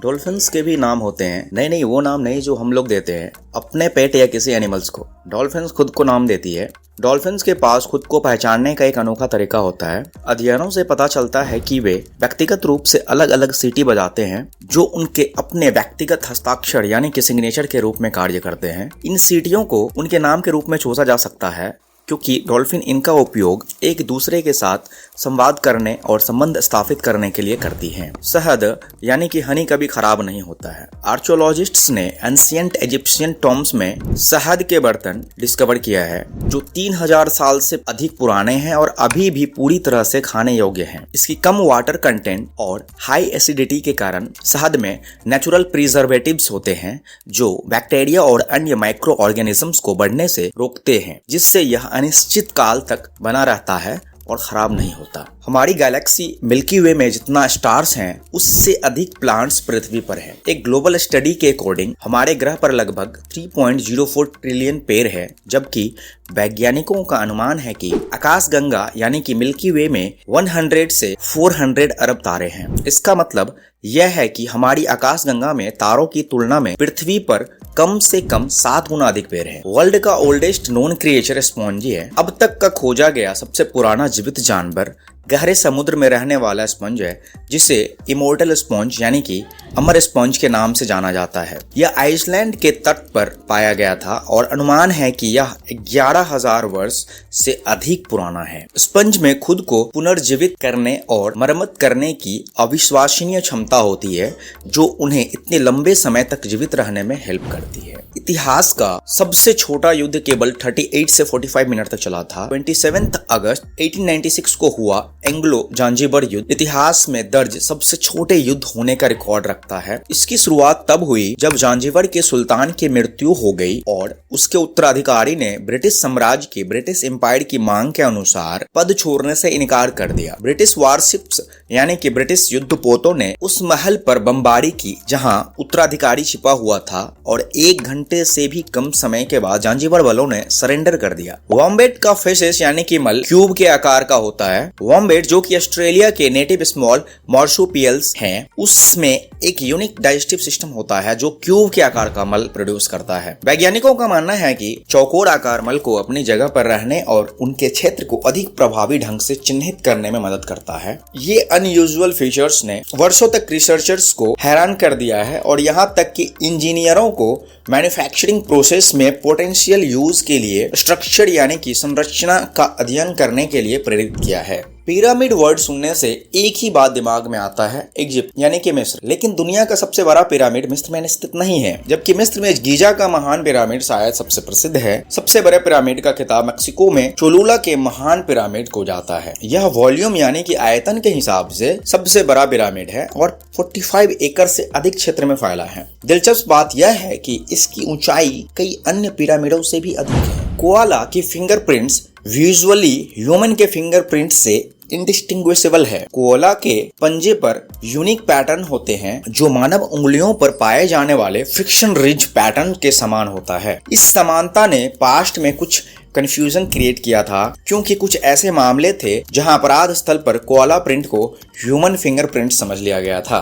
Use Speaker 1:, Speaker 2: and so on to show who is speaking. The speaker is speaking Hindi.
Speaker 1: डॉल्फिन्स के भी नाम होते हैं। नहीं, वो नाम नहीं जो हम लोग देते हैं अपने पेट या किसी एनिमल्स को। डॉल्फिन्स खुद को नाम देती है। डॉल्फिन्स के पास खुद को पहचानने का एक अनोखा तरीका होता है। अध्ययनों से पता चलता है कि वे व्यक्तिगत रूप से अलग अलग सीटी बजाते हैं जो उनके अपने व्यक्तिगत हस्ताक्षर यानी कि सिग्नेचर के रूप में कार्य करते हैं। इन सीटियों को उनके नाम के रूप में सोचा जा सकता है क्योंकि डॉल्फिन इनका उपयोग एक दूसरे के साथ संवाद करने और संबंध स्थापित करने के लिए करती हैं। शहद यानी कि हनी कभी खराब नहीं होता है। आर्कियोलॉजिस्ट्स ने एंशिएंट इजिप्शियन टॉम्ब्स में शहद के बर्तन डिस्कवर किया है जो 3000 साल से अधिक पुराने हैं और अभी भी पूरी तरह से खाने योग्य हैं। इसकी कम वाटर कंटेंट और हाई एसिडिटी के कारण शहद में नेचुरल प्रिजर्वेटिव्स होते हैं जो बैक्टीरिया और अन्य माइक्रो ऑर्गेनिजम्स को बढ़ने से रोकते हैं, जिससे यह अनिश्चित काल तक बना रहता है और खराब नहीं होता। हमारी गैलेक्सी मिल्की वे में जितना स्टार्स हैं उससे अधिक प्लांट्स पृथ्वी पर हैं। एक ग्लोबल स्टडी के अकॉर्डिंग हमारे ग्रह पर लगभग 3.04 ट्रिलियन पेड़ है, जबकि वैज्ञानिकों का अनुमान है कि आकाशगंगा यानी कि मिल्की वे में 100 से 400 अरब तारे हैं। इसका मतलब यह है कि हमारी आकाशगंगा में तारों की तुलना में पृथ्वी पर कम से कम 7 गुना अधिक पेड़ हैं। वर्ल्ड का ओल्डेस्ट नोन क्रिएचर स्पॉन्जी है। अब तक का खोजा गया सबसे पुराना जीवित जानवर गहरे समुद्र में रहने वाला स्पंज है, जिसे इमोर्टल स्पंज यानी कि अमर स्पंज के नाम से जाना जाता है। यह आइसलैंड के तट पर पाया गया था और अनुमान है कि यह 11,000 वर्ष से अधिक पुराना है। स्पंज में खुद को पुनर्जीवित करने और मरम्मत करने की अविश्वसनीय क्षमता होती है जो उन्हें इतने लंबे समय तक जीवित रहने में हेल्प करती है। इतिहास का सबसे छोटा युद्ध केवल 38 से 45 मिनट तक चला था। 27 अगस्त 1896 को हुआ एंग्लो जांजिबर युद्ध इतिहास में दर्ज सबसे छोटे युद्ध होने का रिकॉर्ड रखता है। इसकी शुरुआत तब हुई जब जांजिबर के सुल्तान की मृत्यु हो गई और उसके उत्तराधिकारी ने ब्रिटिश साम्राज्य की ब्रिटिश एम्पायर की मांग के अनुसार पद छोड़ने से इनकार कर दिया। ब्रिटिश वारशिप्स यानी कि ब्रिटिश युद्धपोतों ने उस महल पर बमबारी की जहां उत्तराधिकारी छिपा हुआ था और 1 घंटे से भी कम समय के बाद जांजिबर वालों ने सरेंडर कर दिया। वॉम्बेट का फेसेस यानी कि मल क्यूब के आकार का होता है। वॉम्बेट जो कि ऑस्ट्रेलिया के नेटिव स्मॉल मार्सुपियल्स हैं, उसमें एक यूनिक डाइजेस्टिव सिस्टम होता है जो क्यूब के आकार का मल प्रोड्यूस करता है। वैज्ञानिकों का मानना है कि चौकोर आकार मल को अपनी जगह पर रहने और उनके क्षेत्र को अधिक प्रभावी ढंग से चिन्हित करने में मदद करता है। ये अनयूजुअल फीचर्स ने वर्षों तक रिसर्चर्स को हैरान कर दिया है और यहाँ तक कि इंजीनियरों को मैन्युफैक्चरिंग प्रोसेस में पोटेंशियल यूज के लिए स्ट्रक्चर यानी कि संरचना का अध्ययन करने के लिए प्रेरित किया है। पिरामिड वर्ड सुनने से एक ही बात दिमाग में आता है, इजिप्ट यानी कि मिस्र। लेकिन दुनिया का सबसे बड़ा पिरामिड मिस्र में स्थित नहीं है, जबकि मिस्र में गीजा का महान पिरामिड शायद सबसे प्रसिद्ध है। सबसे बड़े पिरामिड का खिताब मैक्सिको में चोलुला के महान पिरामिड को जाता है। यह वॉल्यूम यानी कि आयतन के हिसाब से सबसे बड़ा पिरामिड है और 45 एकड़ से अधिक क्षेत्र में फैला है। दिलचस्प बात यह है कि इसकी ऊंचाई कई अन्य पिरामिडों से भी अधिक है। कोआला की फिंगरप्रिंट्स विजुअली ह्यूमन के फिंगरप्रिंट से इंडिस्टिंग्विशेबल है। कोआला के पंजे पर यूनिक पैटर्न होते हैं जो मानव उंगलियों पर पाए जाने वाले फ्रिक्शन रिज पैटर्न के समान होता है। इस समानता ने पास्ट में कुछ कंफ्यूजन क्रिएट किया था क्योंकि कुछ ऐसे मामले थे जहां अपराध स्थल पर कोआला प्रिंट को ह्यूमन फिंगरप्रिंट समझ लिया गया था।